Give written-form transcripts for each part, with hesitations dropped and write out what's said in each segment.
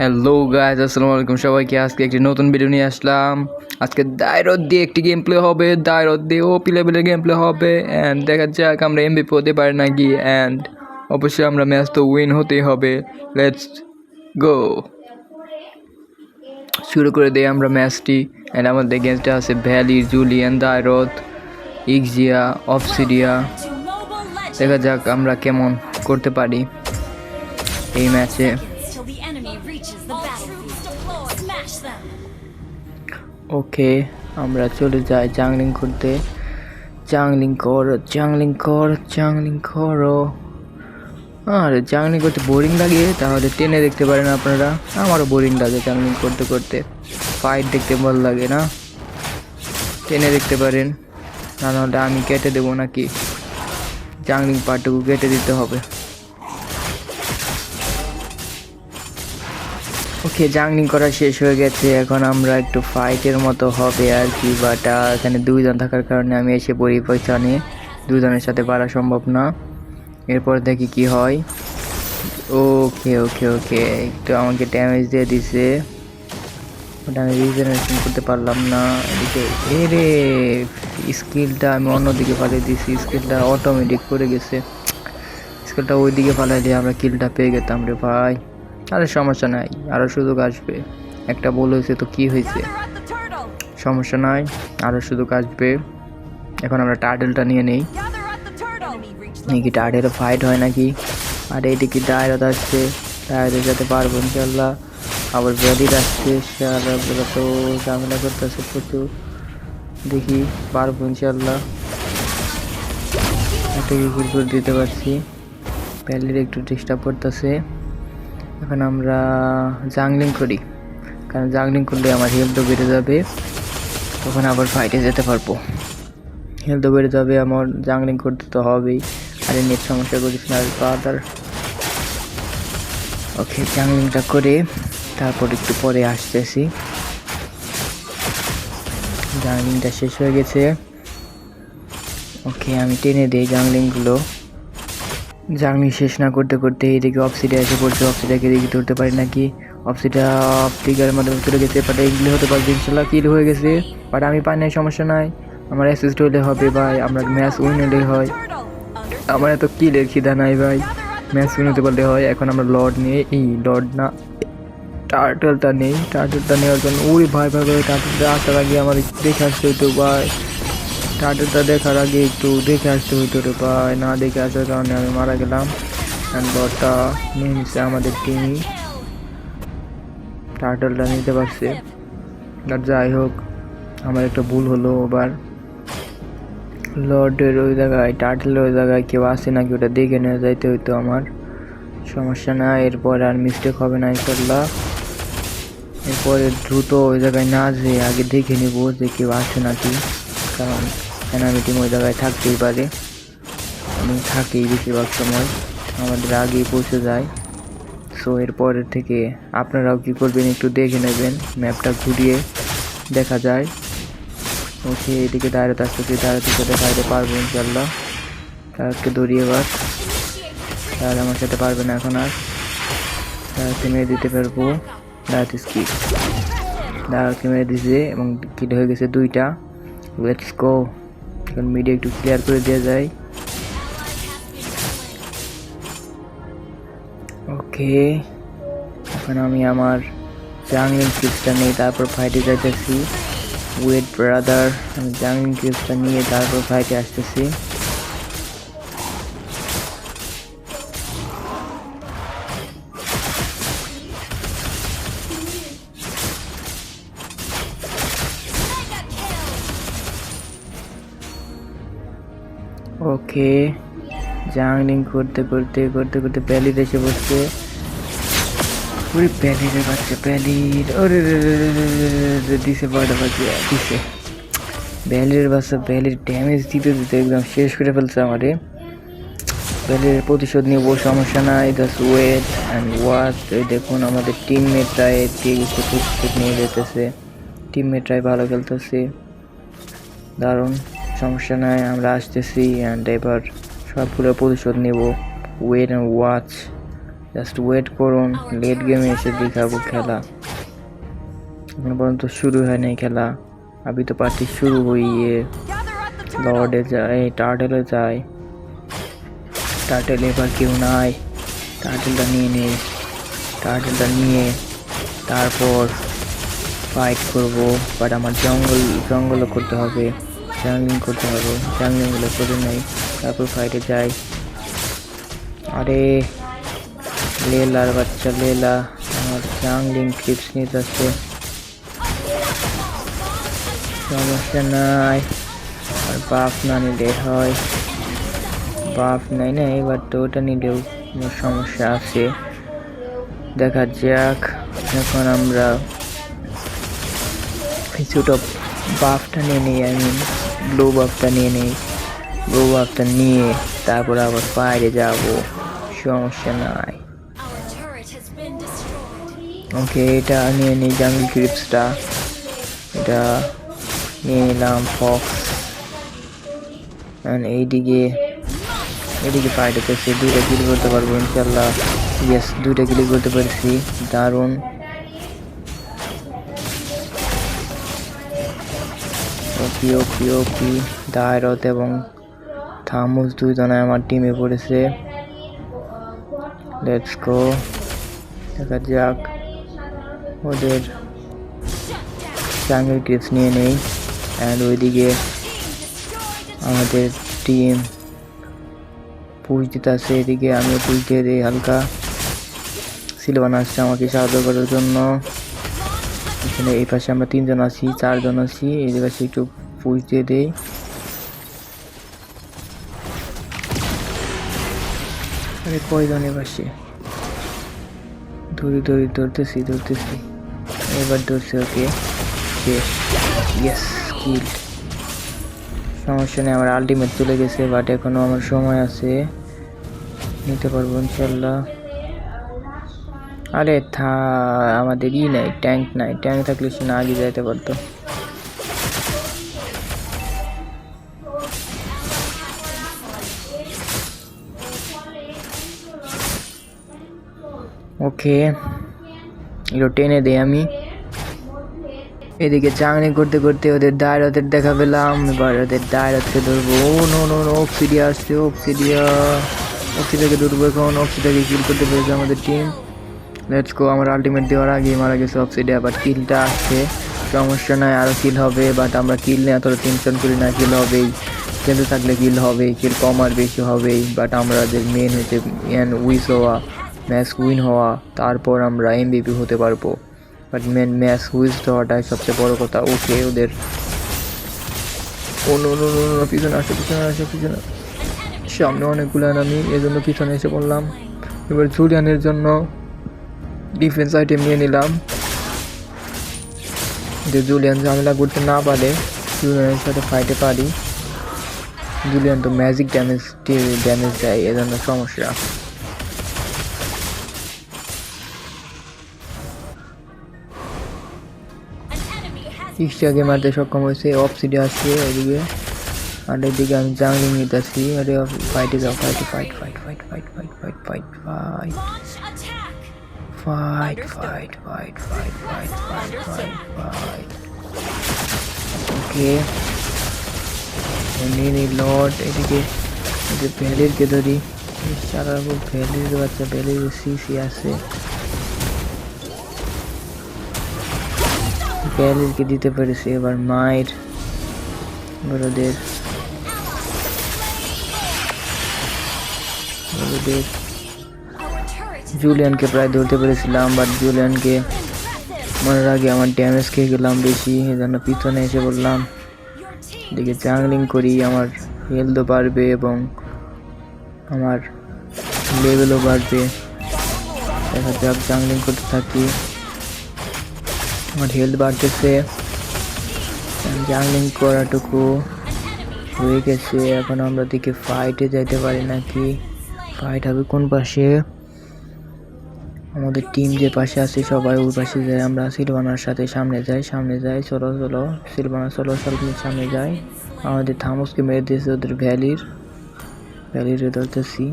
Hello guys, আসসালামু আলাইকুম সবাইকে। আজকে একটি নতুন ভিডিও নিয়ে আসলাম। আজকে দায়রত দিয়ে একটি গেম প্লে হবে, দায়রত দিয়ে ওপি লেভেলের গেম প্লে হবে। অ্যান্ড দেখা যাক আমরা এমভিপি হতে পারি নাকি। অ্যান্ড অবশ্যই আমরা ম্যাচ তো উইন হতেই হবে। লেটস গো, শুরু করে দিই আমরা ম্যাচটি। অ্যান্ড আমাদের গেমটা আছে ভ্যালি, জুলিয়ান, দায়রত, ইক্সিয়া, অবসিডিয়া। দেখা যাক আমরা কেমন করতে পারি এই ম্যাচে। ওকে, আমরা চলে যাই জাংলিং করতে। জাংলিং করো। আর জাংলিং করতে বোরিং লাগে তাহলে টেনে দেখতে পারেন আপনারা। আমারও বোরিং লাগে জাংলিং করতে করতে, ফাইট দেখতে ভালো লাগে না। টেনে দেখতে পারেন, না হলে আমি কেটে দেবো নাকি। জাংলিং পার্টটুকু কেটে দিতে হবে। ওকে, জাংলিং করা শেষ হয়ে গেছে। এখন আমরা একটু ফাইটের মতো হবে আর কি, বাট এখানে দুইজন থাকার কারণে আমি এসে পড়ি পয়সা নিয়ে। দুজনের সাথে পারা সম্ভব না। এরপর দেখি কি হয়। ওকে ওকে ওকে, একটু আমাকে ড্যামেজ দিয়ে দিছে, ওটা আমি রিজেনারেশন করতে পারলাম না। এদিকে এরে স্কিলটা আমি অন্যদিকে পাঠিয়ে দিয়েছি, স্কিলটা অটোমেটিক করে গেছে। স্কিলটা ওই দিকে পাঠিয়ে দিয়ে আমরা কিলটা পেয়ে গেতাম রে ভাই। আরে সমস্যা নাই, আরও সুযোগ আসবে। একটা বল হয়েছে তো কি হয়েছে, সমস্যা নাই, আরও সুযোগ আসবে। এখন আমরা টার্টেলটা নিয়ে নেই। নাকি টার্টেলও ফাইট হয় নাকি। আর এইদিকে দায়রত আসছে, দায়রতের সাথে পারবো ইনশাল্লাহ। আবার ব্যালির আসছে, সারা বেলা তো ঝামেলা করতেছে প্রচুর। দেখি পারবো ইনশাল্লাহ। একটা কিল করে দিতে পারছি। ব্যালির একটু ডিস্টার্ব করতেছে। এখন আমরা জাংলিং করি, কারণ জাংলিং করলে আমার হেলথও বেড়ে যাবে, তখন আবার ফাইটে যেতে পারবো। হেলথও বেড়ে যাবে আমার, জাংলিং করতে তো হবেই। আর নেট সমস্যা করিস না ফাদার। ওকে, জাংলিংটা করে তারপর একটু পরে আসতেছি। জাংলিংটা শেষ হয়ে গেছে। ওকে, আমি টেনে দিই জাংলিংগুলো। জাংলিং শেষ না করতে করতে এদিকে অবসিডিয়া এসে পড়ছে। অবসিডিয়াকে দেখি ধরতে পারি নাকি। অবসিডিয়া অপটিকার মাধ্যমে চলে গেছে, বাট এগুলি হতে পারবে ইনশাল্লাহ। কিল হয়ে গেছে, বাট আমি পাই নাই, সমস্যা নাই। আমার অ্যাসিস্ট হলে হবে ভাই, আমরা ম্যাচ উইন হলে হয়। আমার এত কিলের খিদা নাই ভাই, ম্যাচ উইন হতে পারলে হয়। এখন আমরা লর্ড নিয়ে, এই লর্ড না, টার্টেলটা নেই। টার্টেলটা নেওয়ার জন্য ওই ভাই ভাই ভাই টার্টেলটা আসার আগে আমার দেখে আসতে হইতো ভাই। টার্টেলটা দেখার আগে একটু দেখে আসতে হইতো রে ভাই, না দেখে আসার কারণে আমি মারা গেলাম। লর্ডটা নিয়ে নিচ্ছে আমাদের টিমই, টার্টেলটা নিতে পারছে। আর যাই হোক, আমার একটা ভুল হলো। এবার লর্ডের ওই জায়গায়, টার্টেলের ওই জায়গায় কেউ আসে নাকি ওটা দেখে নিয়ে যাইতে হইতো আমার। সমস্যা না, এরপর আর মিস্টেক হবে না ইনশাল্লাহ। এরপরে দ্রুত ওই জায়গায় না যেয়ে আগে দেখে নেব যে কেউ আসে নাকি, কারণ এনামি টিম ওই জায়গায় থাকতেই পারে। আমি থাকি বেশিরভাগ সময়, আমাদের আগেই পৌঁছে যায়। সো এরপরের থেকে আপনারাও কী করবেন একটু দেখে নেবেন, ম্যাপটা ঘুরিয়ে দেখা যায়। ওকে, এদিকে দাঁড়াতে আসতেছি, দাঁড়াতে সাথে খাইতে পারবো ইনশাল্লাহ। তারকে দৌড়িয়ে এবার, তার আমার সাথে পারবে না এখন আর। তারকে মেরে দিতে পারবো, দাঁড়াতে স্কিপ, দাঁড়াকে মেরে দিয়েছে এবং কিল হয়ে গেছে 2টা। লেটস গো, এখন মিডিয়া একটু ক্লিয়ার করে দেওয়া যায়। ওকে, এখন আমি আমার জাংলিং ক্লিপসটা নিয়ে তারপর ফাইটে যাইতেছি। ওয়েট ব্রাদার, আমি জাংলিং ক্লিপসটা নিয়ে তারপর ফাইটে আসতেছি। ওকে, জাংলিং করতে করতে করতে করতে প্যালির এসে বসছে। ওরে প্যালিরে বাচ্চা, প্যালির ওরে দিছে, বড় বাচ্চা দিছে। প্যালির বাচ্চা, প্যালির ড্যামেজ দিতে দিতে একদম শেষ করে ফেলছে আমারে। প্যালির প্রতিশোধ নিয়ে বসে, সমস্যা নাই। Just wait and watch. এই দেখুন আমাদের টিমমেটরাই কিছু প্রতিশোধ নিয়ে যেতেছে, টিমমেটরাই ভালো খেলতেছে, দারুণ। সমস্যা নাই, আমরা আসতেছি। অ্যান্ড এবার সবগুলো প্রতিশোধ নেব। Wait and watch, just wait করুন, লেট গেমে এসে দেখাবো খেলা। এখন পর্যন্ত শুরু হয় নাই খেলা। अभी तो पार्टी शुरू हुई है। লর্ডে যায়, টার্টেলে যায়। টার্টেল এবার কেউ নাই, টার্টেলটা নিয়ে নেই। টার্টেলটা নিয়ে তারপর ফাইট করব। বাট আমার জঙ্গলও করতে হবে, জাংলিং করতে হবে। জাংলিংগুলো করে নেই, তারপর ফাইটে যাই। আরে লেলার বাচ্চা লেলা আমার জাংলিং ক্লিপস নিয়ে যাচ্ছে। সমস্যা নাই, আর বাফ না নিলে হয়। বাফ নাই না এবার, তো ওটা নিলেও কোনো সমস্যা আছে। দেখা যাক। এখন আমরা কিছুটা বাফটা নিয়ে নিই, ব্লু বাফটা নিয়ে নিই। ব্লু বাফটা নিয়ে তারপর আবার বাইরে যাব, সমস্যা নাই। ওকে, এটা নিয়ে নিই জাঙ্গল ক্রিপসটা, এটা নিয়ে নিলাম ফক্স। এইদিকে ফাইট হতেছে, 2টা কিল করতে পারবো ইনশাল্লাহ। ইয়েস, 2টা কিল করতে পারছি, দারুণ। ওপি দায়রত এবং থামুস দুইজনে আমার টিমে পড়েছে। লেটস গো, দেখা যাক। ওদের জাঙ্গল ক্রিপস নিয়ে নেই। অ্যান্ড ওইদিকে আমাদের টিম পুশ দিতে আছে, এদিকে আমি পুশ দিয়ে দিই হালকা। সিলভান আসছে আমাকে সাহায্য করার জন্য। এখানে এই পাশে আমরা 3 জন আছি, 4 জন আছি। এই পাশে একটু পুশ দিয়ে দেই। আরে কয়জন এ পাশে? ধরতেছি। এবার ধরছে, ওকে ইয়েস, কিল। সমস্যা নেই, আমার আলটিমেট চলে গেছে, বাট এখনো আমার সময় আছে, নিতে পারবো ইনশাল্লাহ। আরে আমাদের নাই, ট্যাঙ্ক নাই। ট্যাঙ্ক থাকলে সে না আগে যাইতে পারতো। ওকে, এগুলো টেনে দেই আমি। এদিকে জাংলিং করতে করতে ওদের দায়রতের দেখা পেলাম। এবার ওদের দায়রতকে ধরবো। নো অক্সিডিয়া আসছে, অক্সিডিয়াকে ধরবো এখন। অক্সিডিয়াকে কিল করতে পেরেছে আমাদের টিম। Let's go. আমার আলটিমেট দেওয়ার আগেই মারা গেছে অক্সিডিয়া, বাট কিলটা আসছে, সমস্যা নাই, আরও কিল হবে। বাট আমরা কিল নিয়ে এতটা টেনশন করি না, কিল হবেই। খেলতে থাকলে কিল হবেই, কিল কম আর বেশি হবেই। বাট আমাদের মেন হচ্ছে ম্যাচ উইন হওয়া, তারপর আমরা MVP হতে পারবো। বাট মেন ম্যাচ উইন হওয়াটাই সবচেয়ে বড় কথা। ওকে, ওদের পিছনে আসে। সামনে অনেকগুলো আমি এজন্য পিছনে এসে পড়লাম। এবার জুলিয়ানের জন্য ডিফেন্স আইটেম নিয়ে নিলাম, যে জুলিয়ান ঝামেলা করতে না পারে, জুলিয়ানের সাথে ফাইটে পারি। জুলিয়ান তো ম্যাজিক ড্যামেজ দেয়, এজন্য সমস্যা। ইস্টাকে মারতে সক্ষম হয়েছে। অবসিডিয়া আসছে ওইদিকে, আর এদিকে আমি জাংলিং নিতেছি। আরে ফাইটে যাও, ফাইট। ওকে, নিয়ে লর্ড। এদিকে ভ্যালিরকে ধরি। সারা ভ্যালির বাচ্চা, ভ্যালির সিসি আছে, ভ্যালিরকে দিতে পেরেছি। এবার মায়ের ওদের জুলিয়ানকে প্রায় ধরতে পেরেছিলাম, বাট জুলিয়ানকে মারার আগে আমার ড্যামেজ খেয়ে গেলাম বেশি, এজন্য পিছনে এসে বললাম। এদিকে জাংলিং করি, আমার হেলথও বাড়বে এবং আমার লেভেলও বাড়বে। দেখা যাক, জাংলিং করতে থাকি। আমার হেলথ বাড়তেছে, জাংলিং করাটুকু হয়ে গেছে। এখন আমরা দিকে ফাইটে যাইতে পারি নাকি? ফাইট হবে কোন পাশে? আমাদের টিম যে পাশে আছে সবাই ওই পাশে যায়। আমরা সিলভানার সাথে সামনে যাই। চলো সিলভানা, চলো সামনে যাই। আমাদের থামসকে মেরে দিয়েছে ওদের ভ্যালির ধরতেছি।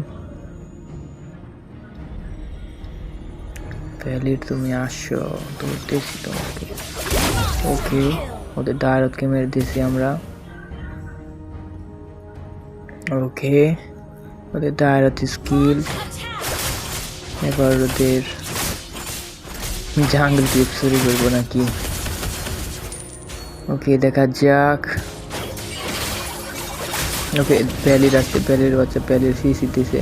ভ্যালির তুমি আসো, ধরতেছি তোমাকে। ওকে, ওদের দায়রতকে মেরে দিয়েছি আমরা। ওকে, ওদের দায়রত স্কিল। এবার ওদের জাঙ্গল টিপ শুরু করবো নাকি? ওকে, দেখা যাক। ওকে, ভ্যালির আসছে, ভ্যালির বাচ্চা, ভ্যালির সিসি দিছে।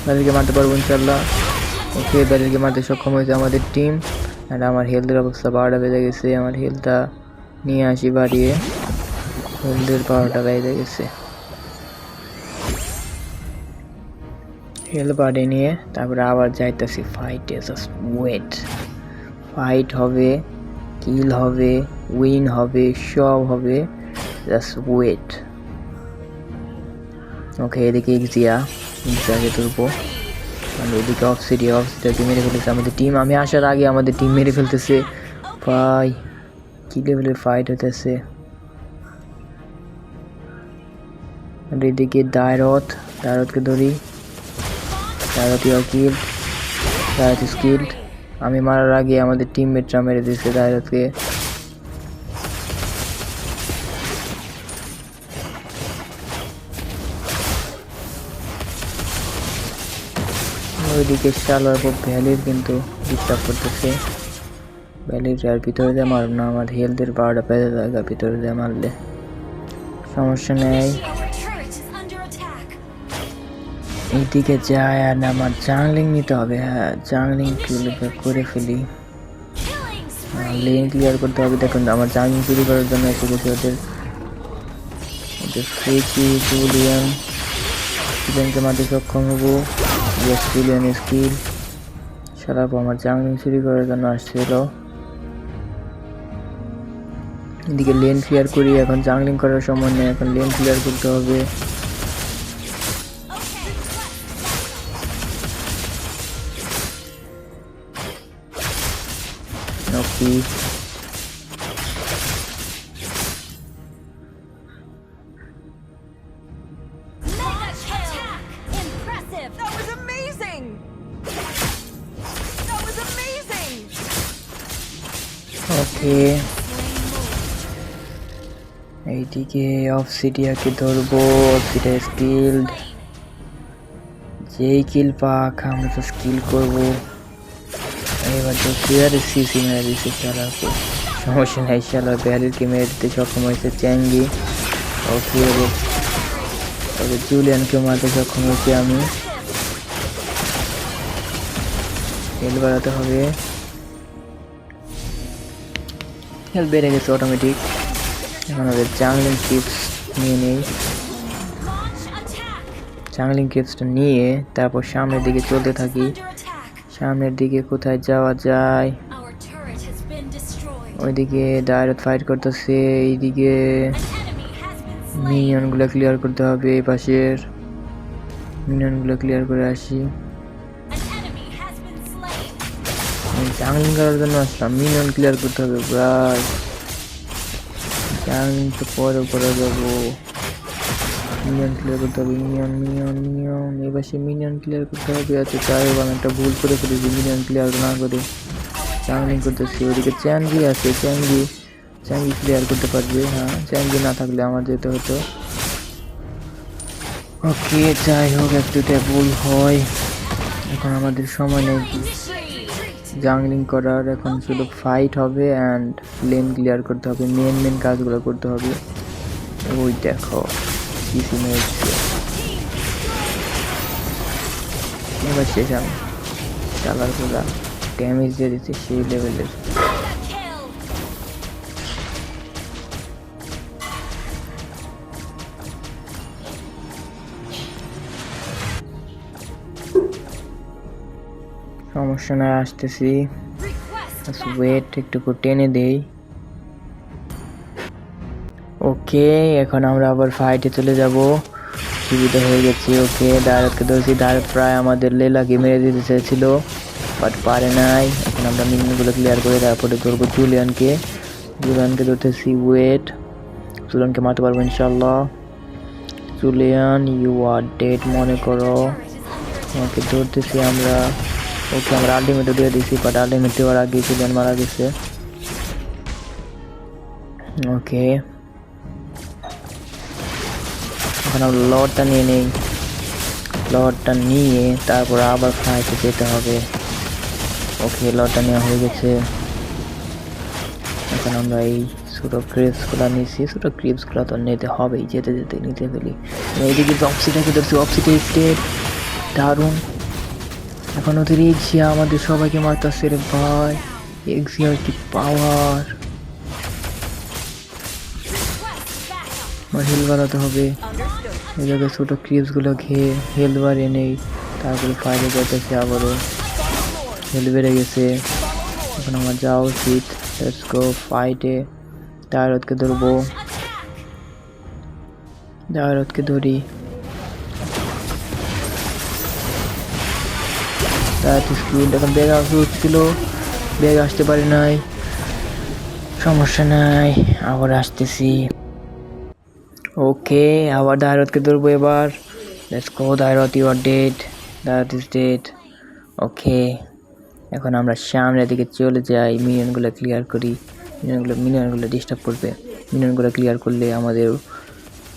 ভ্যালিকে মারতে পারবো ইনশাল্লাহ। ওকে, ভ্যালিকে মারতে সক্ষম হয়েছে আমাদের টিম। আর আমার হেলথের অবস্থা 12টা বেজে গেছে। আমার হেলথটা নিয়ে আসি বাড়িয়ে। হেলথের 12টা বেজে গেছে। হেল বাড়িয়ে নিয়ে তারপরে আবার যাইতেছি ফাইটে। Just wait. ফাইট হবে, কিল হবে, উইন হবে, সব হবে। Just wait. ওকে, এদিকে এক্সিয়াকে তুলবো। আমি এদিকে অফসিডিয়াকে মেরে ফেলেছে আমাদের টিম। আমি আসার আগে আমাদের টিম মেরে ফেলতেছে। ভাই, কি লেভেলের ফাইট হতেছে। এদিকে দায়রতকে ধরি। দায়রত কিল, দায়রত স্কিল। আমি মারার আগে আমাদের টিমমেটরা মেরে দিয়েছে দায়রতকে। ওইদিকে শালার পর ভ্যালির কিন্তু ডিস্টার্ব করতেছে। ভ্যালির আর ভিতরে দিয়ে মারব না, আমার হেলথের 12টা বেজে জায়গা ভিতরে দিয়ে মারলে সমস্যা নেই। এইদিকে যায় আর আমার জাংলিং নিতে হবে। হ্যাঁ, জাংলিং করে ফেলি। লেন ক্লিয়ার করতে হবে। দেখুন আমার জাংলিং চুরি করার জন্য এসে গেছে ওদের ফ্রিকি জুলিয়ানকে মারতে সক্ষম হবো। Julian skill. সারা আমার জাংলিং চুরি করার জন্য আসছিল। এদিকে লেন ক্লিয়ার করি। এখন জাংলিং করার সময় নেই, এখন লেন ক্লিয়ার করতে হবে। ওকে, ওকে, এইদিকে অফসিডিয়াকে ধরবো। অফসিডিয়া স্কিল্ড। যেই কিল পাক আমরা তো স্কিল করবো। এবার তো ক্লিয়ার সিসি মেরে দিচ্ছে শালাকে। সমস্যা নাই, শালা ভ্যালিরকে মেরে দিতে সক্ষম হয়েছে চ্যাঙ্গি। ওকে, তবে জুলিয়ানকে মারতে সক্ষম হয়েছি আমি। হেল বাড়াতে হবে। হেল বেড়ে গেছে অটোমেটিক। এখন ওদের জাংলিং টিপস নিয়ে নেই। জাংলিং টিপসটা নিয়ে তারপর সামনের দিকে চলতে থাকি। সামনের দিকে কোথায় যাওয়া যায়? ওইদিকে ডাইরেক্ট ফাইট করতেছে। এইদিকে মিনিয়নগুলো ক্লিয়ার করতে হবে। এই পাশের মিনিয়নগুলো ক্লিয়ার করে আসি। জাংলিং করার জন্য আসলাম, মিনিয়ন ক্লিয়ার করতে হবে প্রায়। জাংলিং তো পরে করা যাবো। মিনিয়ন ক্লিয়ার করতে হবে। মিনিয়ন এই পাশে মিনিয়ন ক্লিয়ার করতে হবে। আচ্ছা, যাই হোক, আমি একটা ভুল করে ফেলেছি মিনিয়ন ক্লিয়ার না করে জাংলিং করতেছি। ওদিকে চ্যাঙ্গি আছে, চ্যাঙ্গি ক্লিয়ার করতে পারবে। হ্যাঁ, চ্যাঙ্গি না থাকলে আমার যেতে হতো। ওকে, যাই হোক, এক দুটা ভুল হয়। এখন আমাদের সময় নেই জাংলিং করার। এখন শুধু ফাইট হবে অ্যান্ড লেন ক্লিয়ার করতে হবে। মেন কাজগুলো করতে হবে। ওই দেখো সিসি মেরেছে। এবার শেষ। আমি চালার পুরা ড্যামেজ দিয়ে দিচ্ছে সেই লেভেলের। সমস্যা নয়, আসতেছি। ওয়েট, একটু টেনে দেই। ওকে, এখন আমরা আবার ফাইটে চলে যাব। সুবিধা হয়ে গেছে। ওকে, দায়রতকে ধরেছি। দায়রত প্রায় আমাদের লেলাকে মেরে দিতে চেয়েছিল, বাট পারে নাই। এখন আমরা মিনিগুলো ক্লিয়ার করে তারপরে ধরবো জুলিয়ানকে ধরতেছি। ওয়েট, জুলিয়ানকে মারতে পারবো ইনশাল্লাহ। জুলিয়ান, ইউ আর ডেড মনে করো। ওকে ধরতেছি আমরা। ওকে আমরা আলটিমেটও দিয়ে দিছি, বাট আলটিমেট দেওয়ার আগে চিলেন মারা গেছে। ওকে এখন আমরা লর্ডটা নিয়ে নেই। লর্ডটা নিয়ে তারপর আবার ফাইটে যেতে হবে। ওকে লর্ডটা নেওয়া হয়ে গেছে। এখন আমরা এই ছোটো ক্রিপসগুলো নিয়েছি। ছোটো ক্রিপসগুলো তো নিতে হবেই, যেতে যেতে নিতে ফেলি। এইদিকে অক্সিটাকে ধরছি, অক্সিটা স্টেট দারুণ। এখন ওদের এক্সিয়া আমাদের সবাইকে মারতেছে রে ভাই। এক্সিয়ার কি পাওয়ার! আমার হেল বাড়াতে হবে। এই জায়গায় ছোটো ক্রিপসগুলো খেয়ে হেল বাড়িয়ে নেই, তারপরে ফাইটে যেতেছে। আবারও হেল বেড়ে গেছে। এখন আমার যাওয়া উচিত। Let's go ফাইটে। দায়রতকে ধরবো, দায়রতকে ধরি। স্কিল এখন ব্যাগ আসা ছিল, ব্যাগ আসতে পারি নাই, সমস্যা নাই, আবার আসতেছি। ওকে আবার দায়রতকে ধরবো এবার। Let's go Dyrroth, you are dead, Dyrroth is dead. Okay এখন আমরা সামনের দিকে চলে যাই, মিনিয়নগুলো ক্লিয়ার করি। মিনিয়নগুলো ডিস্টার্ব করবে। মিনিয়নগুলো ক্লিয়ার করলে আমাদের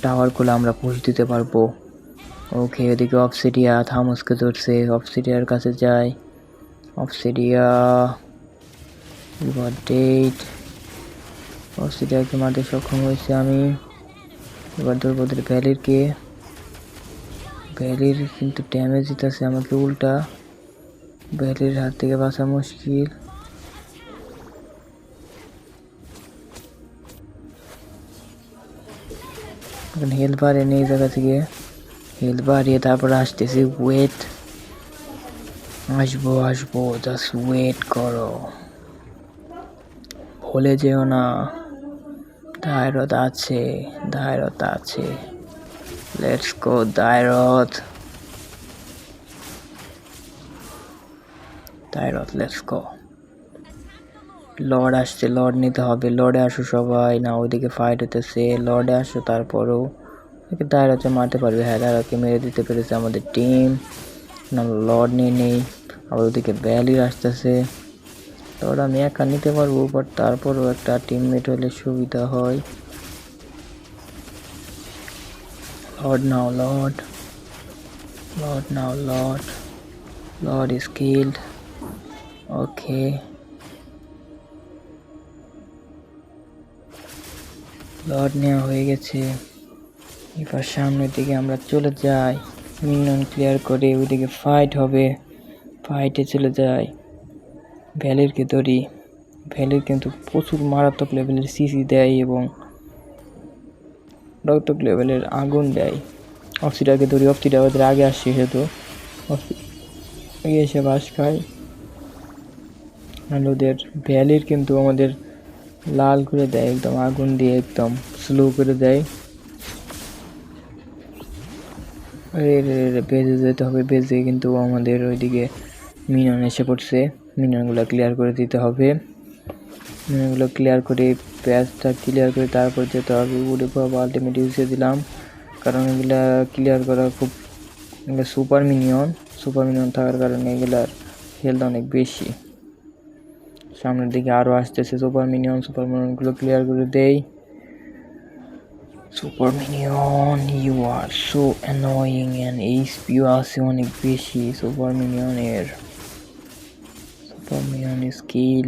টাওয়ারগুলো আমরা পুশ দিতে পারবো। ওকে এদিকে অবসিডিয়া থামসকে ধরছে, অবসিডিয়ার কাছে যাই। অবসিডিয়া ডেট, অবসিডিয়াকে মারতে সক্ষম হয়েছে আমি। এবার ধরবো ভ্যালিরকে। ভ্যালির কিন্তু ড্যামেজ দিতেছে আমাকে উল্টা। ভ্যালির হাত থেকে বাঁচা মুশকিল। এখন হেল্প বাড়িয়ে নেই জায়গা থেকে, হেল্প বাড়িয়ে তারপর আসতেছি। ওয়েট, আসবো আসবো, জাস্ট ওয়েট করো, ভুলে যেও না। দায়রত আছে, দায়রত আছে। Let's go Dyrroth, Dyrroth let's go. Lord আসছে, লর্ড নিতে হবে। লর্ডে আসো সবাই, না ওইদিকে ফাইট হতেছে। লর্ডে আসো, তারপরও দায়রতকে মারতে পারবে। হ্যাঁ দায়রতকে মেরে দিতে পেরেছে আমাদের টিম। আমরা লর্ড নিয়ে নেই। আবার ওদিকে ভ্যালির আসতেছে। লর্ড আমি একা নিতে পারবো, বাট তারপরও একটা টিমমেট হলে সুবিধা হয়। Lord now, Lord, Lord now, Lord, Lord is killed. Okay Lord নেওয়া হয়ে গেছে। এবার সামনের দিকে আমরা চলে যাই, মিনিয়ন ক্লিয়ার করে। ওইদিকে ফাইট হবে, ফাইটে চলে যাই। ভ্যালিরকে ধরি। ভ্যালির কিন্তু প্রচুর মারাত্মক লেভেলের সিসি দেয় এবং মারাত্মক লেভেলের আগুন দেয়। অক্সিডাকে ধরি, অক্সিডা ওদের আগে আসছে, সেহেতু আগে এসে বাস খায়। আর ওদের ভ্যালির কিন্তু আমাদের লাল করে দেয়, একদম আগুন দিয়ে একদম স্লো করে দেয়। বেজে যেতে হবে, বেজে কিন্তু আমাদের ওইদিকে মিনিয়ন এসে পড়ছে। মিনিয়নগুলো ক্লিয়ার করে দিতে হবে। মিনিয়নগুলো ক্লিয়ার করে, প্যাচটা ক্লিয়ার করে তারপর যেতে হবে। উড়ে পাবো আলটিমেট ইউজে দিলাম, কারণ এগুলা ক্লিয়ার করা খুব, সুপার মিনিয়ন থাকার কারণে এগুলার হেলথ অনেক বেশি। সামনের দিকে আরও আসতেছে সুপার মিনিয়নগুলো ক্লিয়ার করে দেই। Super minion, you are so annoying and এইচপিও আছে অনেক বেশি সুপার মিনিয়নের। Super minion skill.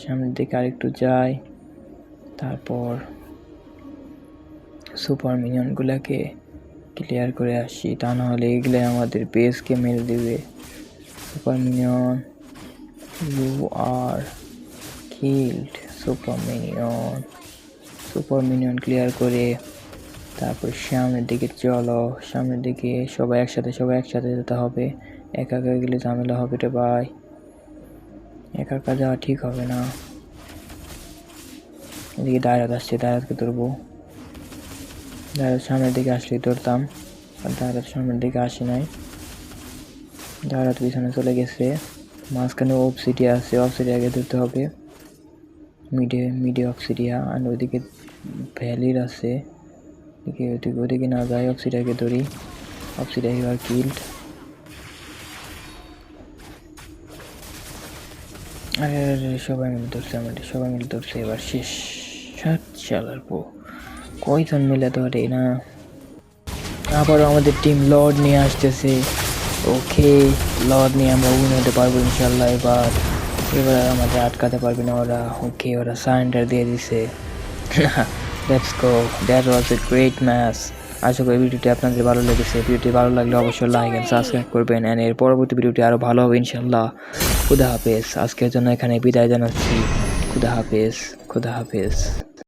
সামনের দিকে আরেকটু যাই, তারপর সুপার মিনিয়নগুলোকে ক্লিয়ার করে আসি, তা নাহলে এগুলো আমাদের বেসকে মেরে দেবে। Super minion, you are killed. Super minion clear করে তারপর সামনের দিকে চলো। সামনের দিকে সবাই একসাথে যেতে হবে। একা একা গেলে ঝামেলা হবে রে ভাই, একা একা যাওয়া ঠিক হবে না। এদিকে দায়রাত আসছে, দায়রাতকে ধরবো। দায়রাত সামনের দিকে আসলেই ধরতাম, আর দায়রাত সামনের দিকে আসে নাই। দায়রাত পিছনে চলে গেছে। মাঝখানে অবসিডিয়া আছে, অবসিডিয়াকে ধরতে হবে। মিডে অবসিডিয়া, আর ওইদিকে ভ্যালির আছে। ওইদিকে না যাই, অবসিডিয়াকে ধরি। অবসিডিয়া ইউ আর কিল্ড। আরে আরে সবাই মিলে ধরছে আমাদের, সবাই মিলে ধরছে, এবার শেষ। সাত শালার পো, কয়জন মিলে ধরে না। আবারও আমাদের টিম লর্ড নিয়ে আসতেছে। ওকে, লর্ড নিয়ে আমরা উইন হতে পারবো ইনশাল্লাহ। এবার আমাদের আটকাতে পারবে না ওরা। ওকে, ওরা সারেন্ডার দিয়ে দিছে। Let's go, that was a great match. আশা করি ভিডিওটি আপনাদের ভালো লেগেছে। ভিডিওটি ভালো লাগলে অবশ্যই লাইক অ্যান্ড সাবস্ক্রাইব করবেন, অ্যান্ড এর পরবর্তী ভিডিওটি আরও ভালো হবে ইনশাল্লাহ। খুদা হাফেজ। আজকের জন্য এখানে বিদায় জানাচ্ছি। খুদা হাফেজ, খুদা হাফেজ।